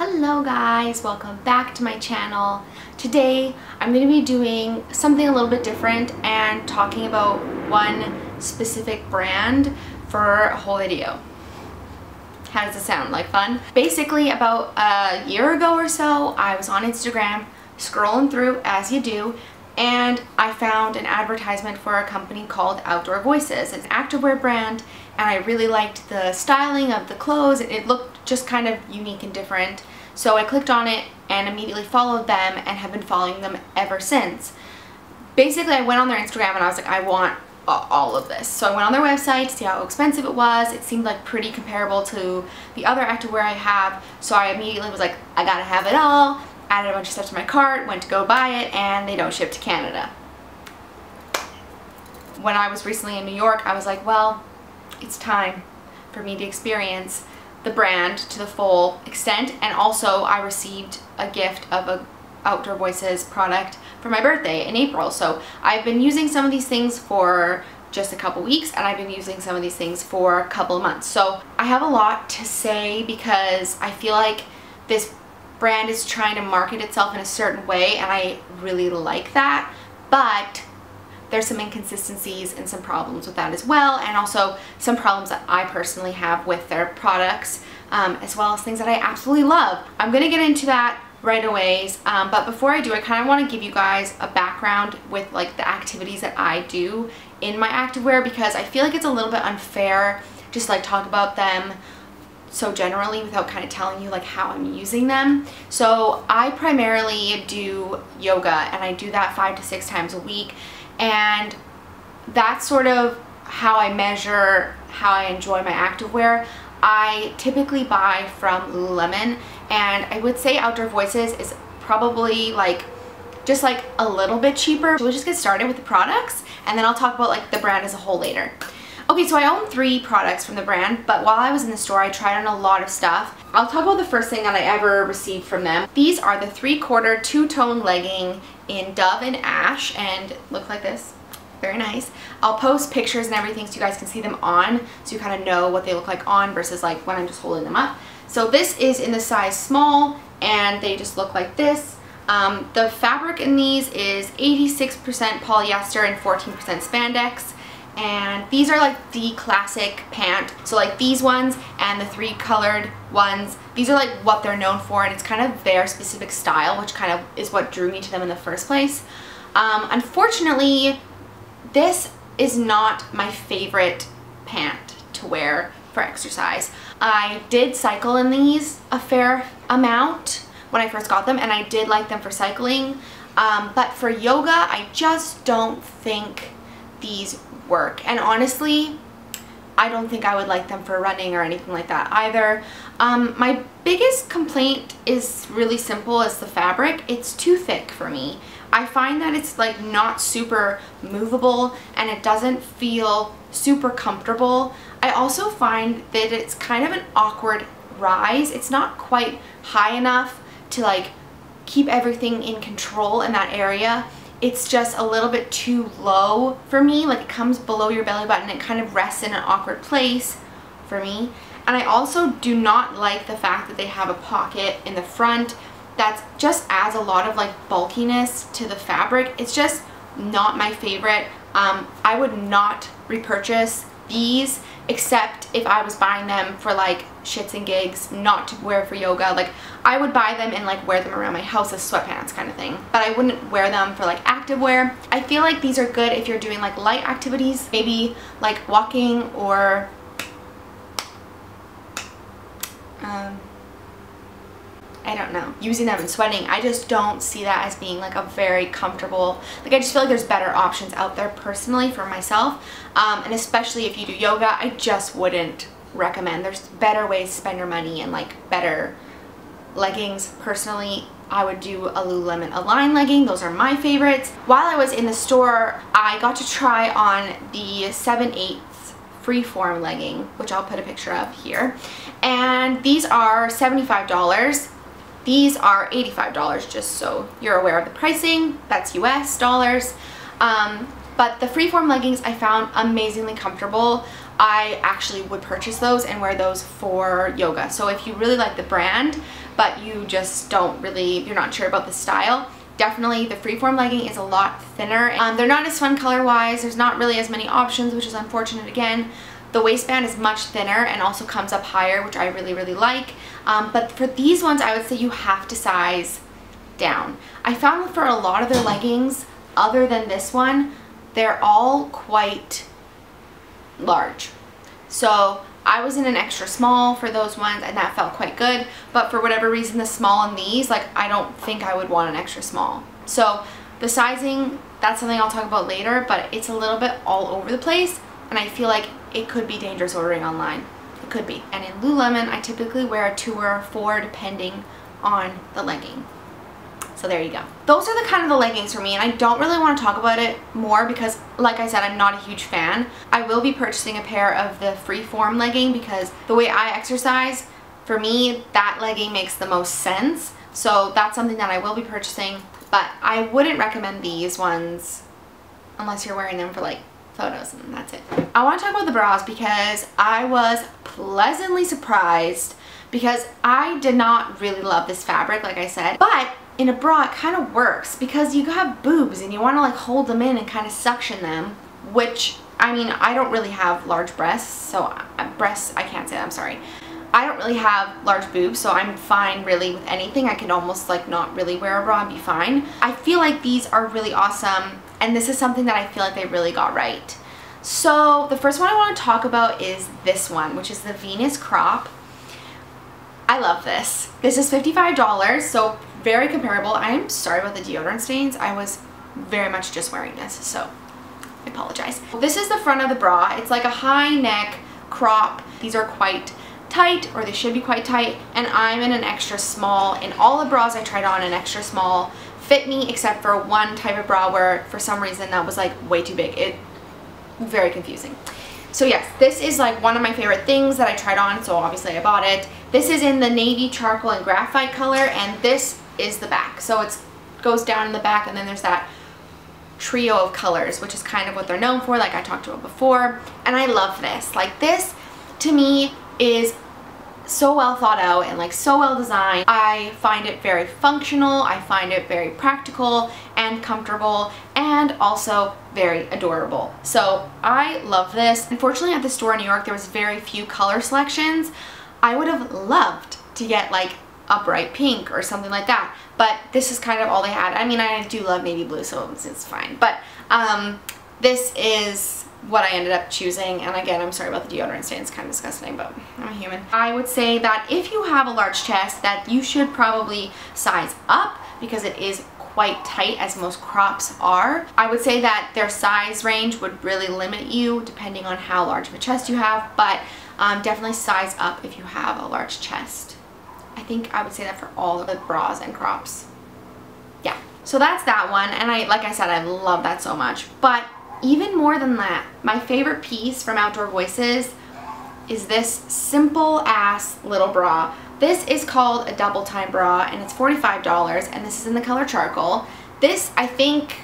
Hello guys, welcome back to my channel. Today I'm going to be doing something a little bit different and talking about one specific brand for a whole video. How does it sound? Like fun? Basically about a year ago or so I was on Instagram scrolling through as you do, and I found an advertisement for a company called Outdoor Voices. It's an activewear brand and I really liked the styling of the clothes. It looked just kind of unique and different. So I clicked on it and immediately followed them and have been following them ever since. Basically I went on their Instagram and I was like, I want all of this. So I went on their website to see how expensive it was. It seemed like pretty comparable to the other activewear I have. So I immediately was like, I gotta have it all. Added a bunch of stuff to my cart, went to go buy it, and they don't ship to Canada. When I was recently in New York, I was like, well, it's time for me to experience the brand to the full extent. And also I received a gift of a Outdoor Voices product for my birthday in April. So I've been using some of these things for just a couple weeks, and I've been using some of these things for a couple of months. So I have a lot to say because I feel like this brand is trying to market itself in a certain way and I really like that, but there's some inconsistencies and some problems with that as well, and also some problems that I personally have with their products, as well as things that I absolutely love. I'm gonna get into that right away, but before I do, I kind of want to give you guys a background with like the activities that I do in my activewear, because I feel like it's a little bit unfair just like talk about them so generally without kind of telling you like how I'm using them. So I primarily do yoga and I do that 5 to 6 times a week, and that's sort of how I measure how I enjoy my activewear. I typically buy from Lululemon, and I would say Outdoor Voices is probably like just like a little bit cheaper. So we'll just get started with the products and then I'll talk about like the brand as a whole later. Okay, so I own 3 products from the brand, but while I was in the store I tried on a lot of stuff. I'll talk about the first thing that I ever received from them. These are the 3/4 two-tone legging in Dove and Ash, and look like this. Very nice. I'll post pictures and everything so you guys can see them on, so you kind of know what they look like on versus like when I'm just holding them up. So this is in the size small and they just look like this. The fabric in these is 86% polyester and 14% spandex. And these are like the classic pant. So like these ones and the 3 colored ones, these are like what they're known for, and it's kind of their specific style, which kind of is what drew me to them in the first place. Unfortunately, this is not my favorite pant to wear for exercise. I did cycle in these a fair amount when I first got them, and I did like them for cycling. But for yoga, I just don't think these work, and honestly I don't think I would like them for running or anything like that either. My biggest complaint is really simple, as the fabric. It's too thick for me. I find that it's like not super movable and it doesn't feel super comfortable. I also find that it's kind of an awkward rise. It's not quite high enough to like keep everything in control in that area. It's just a little bit too low for me. Like it comes below your belly button, it kind of rests in an awkward place for me. And I also do not like the fact that they have a pocket in the front that just adds a lot of like bulkiness to the fabric. It's just not my favorite. I would not repurchase these except if I was buying them for like shits and gigs, not to wear for yoga. Like I would buy them and like wear them around my house as sweatpants kind of thing, but I wouldn't wear them for like activewear. I feel like these are good if you're doing like light activities, maybe like walking or I don't know, using them and sweating. I just don't see that as being like a very comfortable, like I just feel like there's better options out there personally for myself, and especially if you do yoga, I just wouldn't recommend. There's better ways to spend your money and like better leggings. Personally, I would do a Lululemon Align legging. Those are my favorites. While I was in the store, I got to try on the 7/8 freeform legging, which I'll put a picture of here, and these are $75. These are $85, just so you're aware of the pricing. That's US dollars. But the freeform leggings I found amazingly comfortable. I actually would purchase those and wear those for yoga. So if you really like the brand, but you just don't really, you're not sure about the style, definitely the freeform legging is a lot thinner. They're not as fun color wise, there's not really as many options, which is unfortunate again. The waistband is much thinner and also comes up higher, which I really, really like. But for these ones, I would say you have to size down. I found for a lot of their leggings, other than this one, they're all quite large. So I was in an extra small for those ones and that felt quite good, but for whatever reason the small in these, like, I don't think I would want an extra small. So the sizing, that's something I'll talk about later, but it's a little bit all over the place and I feel like it could be dangerous ordering online. It could be. And in Lululemon, I typically wear a 2 or a 4 depending on the legging. So there you go. Those are the kind of the leggings for me, and I don't really want to talk about it more because, like I said, I'm not a huge fan. I will be purchasing a pair of the freeform legging because the way I exercise, for me, that legging makes the most sense. So that's something that I will be purchasing, but I wouldn't recommend these ones unless you're wearing them for like photos, and that's it. I want to talk about the bras because I was pleasantly surprised because I did not really love this fabric, like I said, but in a bra it kind of works because you have boobs and you want to like hold them in and kind of suction them, which, I mean, I don't really have large breasts, so I can't say that, I'm sorry. I don't really have large boobs, so I'm fine really with anything. I can almost like not really wear a bra and be fine. I feel like these are really awesome, and this is something that I feel like they really got right. So the first one I want to talk about is this one, which is the Venus Crop. I love this. This is $55, so very comparable. I'm sorry about the deodorant stains. I was very much just wearing this, so I apologize. This is the front of the bra. It's like a high neck crop. These are quite tight, or they should be quite tight, and I'm in an extra small. In all the bras I tried on, an extra small fit me, except for one type of bra where for some reason that was like way too big. Very confusing. So yes, this is like one of my favorite things that I tried on, so obviously I bought it. This is in the navy, charcoal, and graphite color, and this is the back. So it goes down in the back, and then there's that trio of colors, which is kind of what they're known for, like I talked about before. And I love this. Like, this to me is so well thought out and like so well designed. I find it very functional, I find it very practical and comfortable, and also very adorable. So I love this. Unfortunately, at the store in New York there was very few color selections. I would have loved to get like a bright pink or something like that, but this is kind of all they had. I mean, I do love navy blue, so it's fine, but this is what I ended up choosing. And again, I'm sorry about the deodorant stain, it's kind of disgusting, but I'm a human. I would say that if you have a large chest, that you should probably size up because it is quite tight, as most crops are. I would say that their size range would really limit you depending on how large of a chest you have, but definitely size up if you have a large chest. I think I would say that for all of the bras and crops. Yeah, so that's that one, and like I said, I love that so much. But even more than that, my favorite piece from Outdoor Voices is this simple ass little bra. This is called a double time bra, and it's $45, and this is in the color charcoal. This, I think,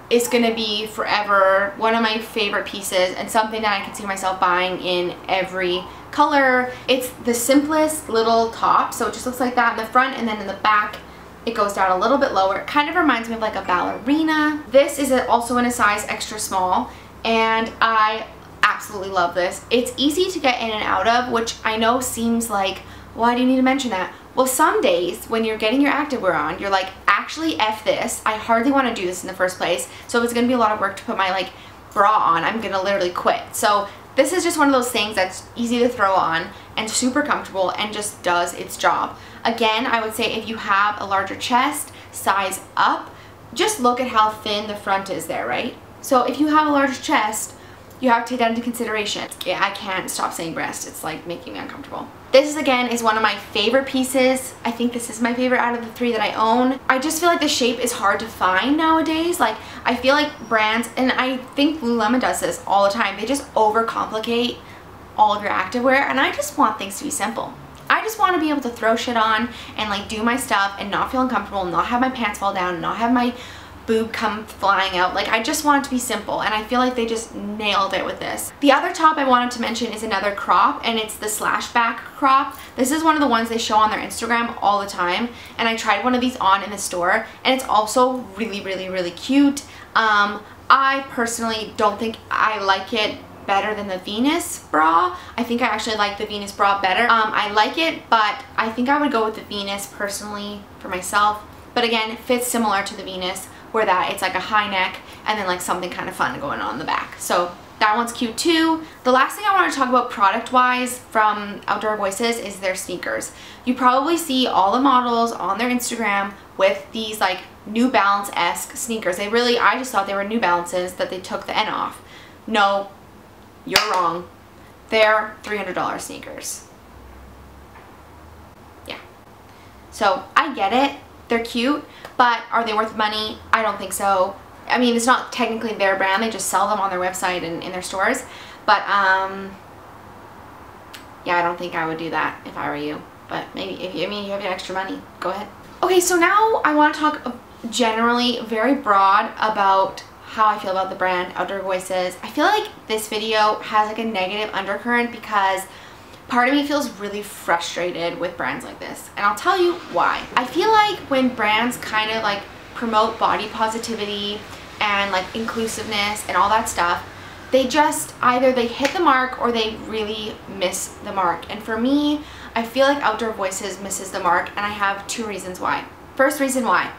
is gonna be forever one of my favorite pieces, and something that I can see myself buying in every color. It's the simplest little top, so it just looks like that in the front, and then in the back it goes down a little bit lower. It kind of reminds me of like a ballerina. This is also in a size extra small, and I absolutely love this. It's easy to get in and out of, which I know seems like, why do you need to mention that? Well, some days when you're getting your activewear on, you're like, actually F this, I hardly want to do this in the first place, so if it's gonna be a lot of work to put my like bra on, I'm gonna literally quit. So this is just one of those things that's easy to throw on and super comfortable and just does its job. Again, I would say if you have a larger chest, size up. Just look at how thin the front is there, right? So if you have a larger chest, you have to take that into consideration. Yeah, I can't stop saying breast. It's like making me uncomfortable. This again is one of my favorite pieces. I think this is my favorite out of the 3 that I own. I just feel like the shape is hard to find nowadays. Like, I feel like brands, and I think Lululemon does this all the time, they just overcomplicate all of your activewear, and I just want things to be simple. I just want to be able to throw shit on and like do my stuff and not feel uncomfortable, not have my pants fall down, not have my boob come flying out. Like, I just want it to be simple, and I feel like they just nailed it with this. The other top I wanted to mention is another crop, and it's the Slashback Crop. This is one of the ones they show on their Instagram all the time, and I tried one of these on in the store, and it's also really, really, really cute. I personally don't think I like it better than the Venus bra. I think I actually like the Venus bra better. I like it, but I think I would go with the Venus personally for myself. But again, it fits similar to the Venus, where that it's like a high neck and then like something kind of fun going on in the back. So that one's cute too. The last thing I want to talk about product wise from Outdoor Voices is their sneakers. You probably see all the models on their Instagram with these like New Balance-esque sneakers. I just thought they were New Balances that they took the N off. No, you're wrong. They're $300 sneakers. Yeah. So I get it. They're cute, but are they worth money? I don't think so. I mean, it's not technically their brand. They just sell them on their website and in their stores. But yeah, I don't think I would do that if I were you. But maybe if you, you have extra money, go ahead. Okay, so now I want to talk generally very broad about how I feel about the brand Outdoor Voices. I feel like this video has like a negative undercurrent because part of me feels really frustrated with brands like this, and I'll tell you why. I feel like when brands kind of like promote body positivity and like inclusiveness and all that stuff, they just either they hit the mark or they really miss the mark. And for me, I feel like Outdoor Voices misses the mark, and I have two reasons why. First reason why,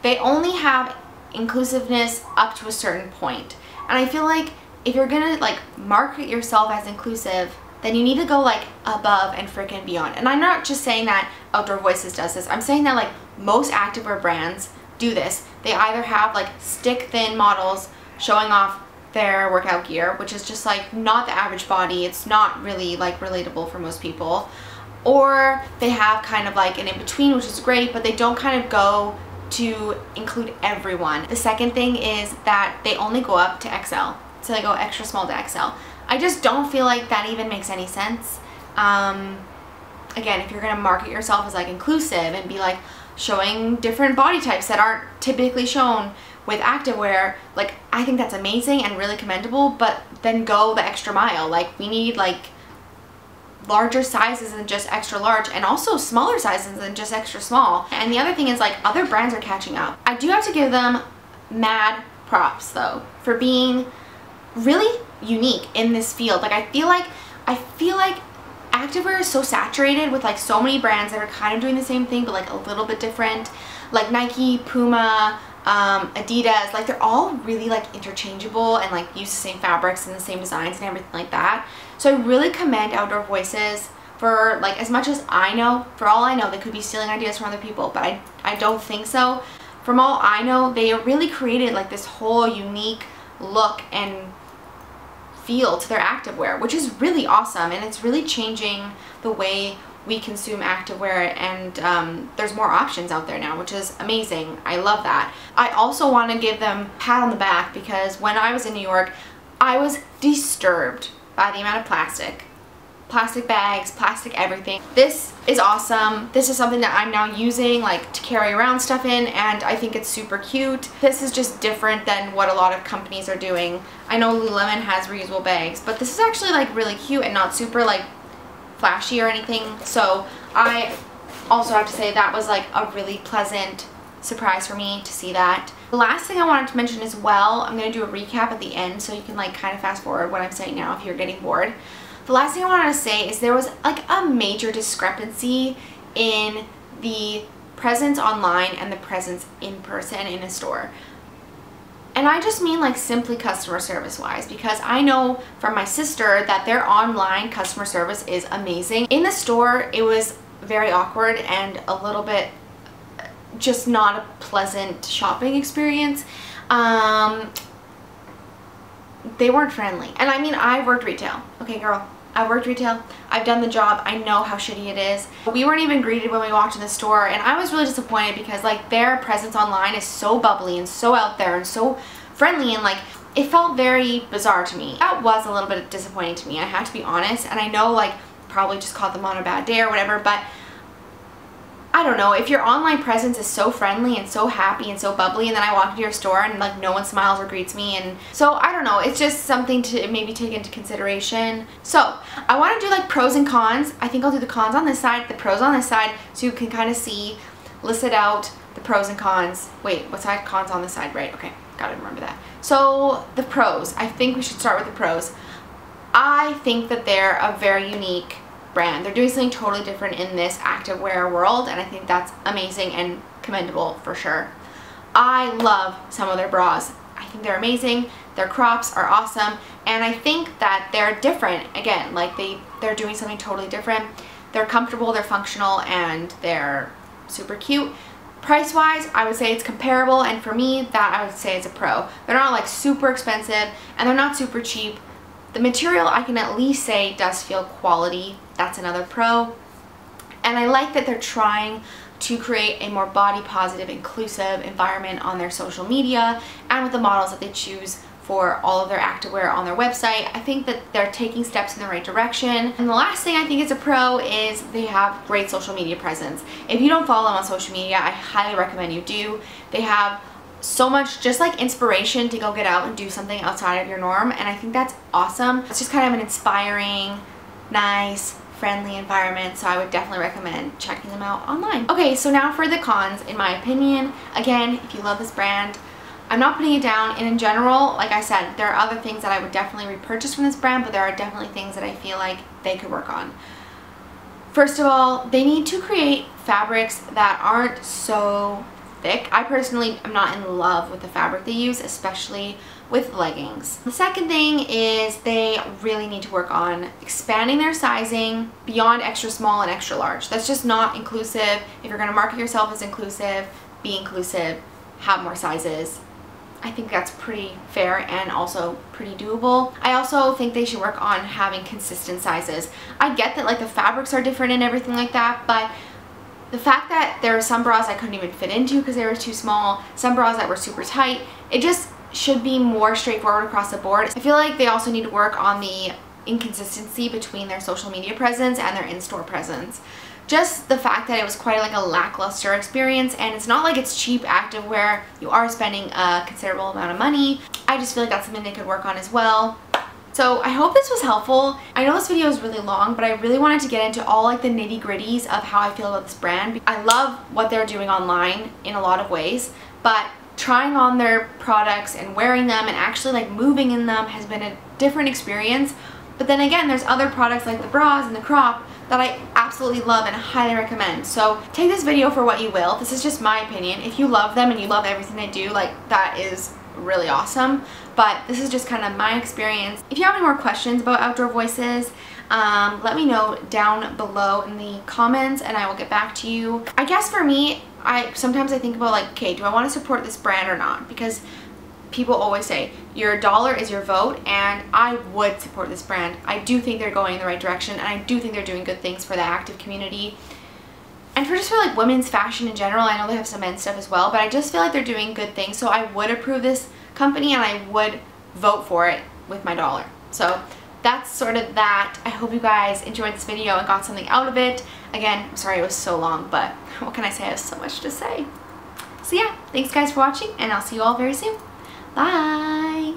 they only have inclusiveness up to a certain point. And I feel like if you're gonna like market yourself as inclusive, then you need to go like above and freaking beyond. And I'm not just saying that Outdoor Voices does this. I'm saying that like most activewear brands do this. They either have like stick thin models showing off their workout gear, which is just like not the average body. It's not really like relatable for most people. Or they have kind of like an in-between, which is great, but they don't kind of go to include everyone. The second thing is that they only go up to XL. So they go extra small to XL. I just don't feel like that even makes any sense. Again, if you're gonna market yourself as like inclusive and be like showing different body types that aren't typically shown with activewear, like I think that's amazing and really commendable, but then go the extra mile. Like we need like larger sizes than just extra large, and also smaller sizes than just extra small. And the other thing is like other brands are catching up. I do have to give them mad props though for being really unique in this field. Like I feel like activewear is so saturated with like so many brands that are kind of doing the same thing but like a little bit different, like Nike, Puma, Adidas. Like they're all really like interchangeable and like use the same fabrics and the same designs and everything like that. So I really commend Outdoor Voices for like, as much as I know, for all I know, they could be stealing ideas from other people, but I don't think so. From all I know, they really created like this whole unique look and feel to their activewear, which is really awesome, and it's really changing the way we consume activewear, and there's more options out there now, which is amazing. I love that. I also want to give them a pat on the back because when I was in New York, I was disturbed by the amount of plastic bags, plastic everything. This is awesome. This is something that I'm now using like to carry around stuff in, and I think it's super cute. This is just different than what a lot of companies are doing. I know Lululemon has reusable bags, but this is actually like really cute and not super like flashy or anything. So I also have to say that was like a really pleasant surprise for me to see that. The last thing I wanted to mention as well, I'm going to do a recap at the end so you can like kind of fast forward what I'm saying now if you're getting bored. The last thing I wanted to say is there was like a major discrepancy in the presence online and the presence in person in a store. And I just mean like simply customer service wise, because I know from my sister that their online customer service is amazing. In the store, it was very awkward and a little bit just not a pleasant shopping experience. They weren't friendly. And I mean, I worked retail. Okay, girl, I worked retail. I've done the job. I know how shitty it is. We weren't even greeted when we walked in the store, and I was really disappointed because like their presence online is so bubbly and so out there and so friendly, and like it felt very bizarre to me. That was a little bit disappointing to me, I have to be honest. And I know like probably just caught them on a bad day or whatever, but I don't know, if your online presence is so friendly and so happy and so bubbly, and then I walk into your store and like no one smiles or greets me, and so I don't know, it's just something to maybe take into consideration. So I want to do like pros and cons. I think I'll do the cons on this side, the pros on this side, so you can kind of see, list it out, the pros and cons. Wait, what side? Cons on this side, right? Okay, gotta remember that. So the pros, I think we should start with the pros. I think that they're a very unique brand. They're doing something totally different in this activewear world, and I think that's amazing and commendable for sure. I love some of their bras. I think they're amazing. Their crops are awesome, and I think that they're different. Again, like they're doing something totally different. They're comfortable, they're functional, and they're super cute. Price wise, I would say it's comparable, and for me, that I would say is a pro. They're not like super expensive, and they're not super cheap. The material, I can at least say, does feel quality. That's another pro. And I like that they're trying to create a more body positive, inclusive environment on their social media and with the models that they choose for all of their activewear on their website. I think that they're taking steps in the right direction. And the last thing I think is a pro is they have great social media presence. If you don't follow them on social media, I highly recommend you do. They have so much just like inspiration to go get out and do something outside of your norm, and I think that's awesome. It's just kind of an inspiring, nice, friendly environment, so I would definitely recommend checking them out online. Okay, so now for the cons, in my opinion. Again, if you love this brand, I'm not putting it down, and in general, like I said, there are other things that I would definitely repurchase from this brand, but there are definitely things that I feel like they could work on. First of all, they need to create fabrics that aren't so thick. I personally am not in love with the fabric they use, especially with leggings. The second thing is they really need to work on expanding their sizing beyond extra small and extra large. That's just not inclusive. If you're going to market yourself as inclusive, be inclusive, have more sizes. I think that's pretty fair and also pretty doable. I also think they should work on having consistent sizes. I get that like the fabrics are different and everything like that, but the fact that there are some bras I couldn't even fit into because they were too small, some bras that were super tight, it just should be more straightforward across the board. I feel like they also need to work on the inconsistency between their social media presence and their in-store presence. Just the fact that it was quite like a lackluster experience, and it's not like it's cheap activewear. You are spending a considerable amount of money. I just feel like that's something they could work on as well. So I hope this was helpful. I know this video is really long, but I really wanted to get into all like the nitty-gritties of how I feel about this brand. I love what they're doing online in a lot of ways, but trying on their products and wearing them and actually like moving in them has been a different experience. But then again, there's other products like the bras and the crop that I absolutely love and highly recommend. So take this video for what you will. This is just my opinion. If you love them and you love everything they do, like that is really awesome, but this is just kind of my experience. If you have any more questions about Outdoor Voices, let me know down below in the comments and I will get back to you. I guess for me, sometimes I think about like, okay, do I want to support this brand or not? Because people always say your dollar is your vote, and I would support this brand. I do think they're going in the right direction, and I do think they're doing good things for the active community. And for like women's fashion in general, I know they have some men's stuff as well, but I just feel like they're doing good things. So I would approve this company and I would vote for it with my dollar. So that's sort of that. I hope you guys enjoyed this video and got something out of it. Again, I'm sorry it was so long, but what can I say? I have so much to say. So yeah, thanks guys for watching, and I'll see you all very soon. Bye!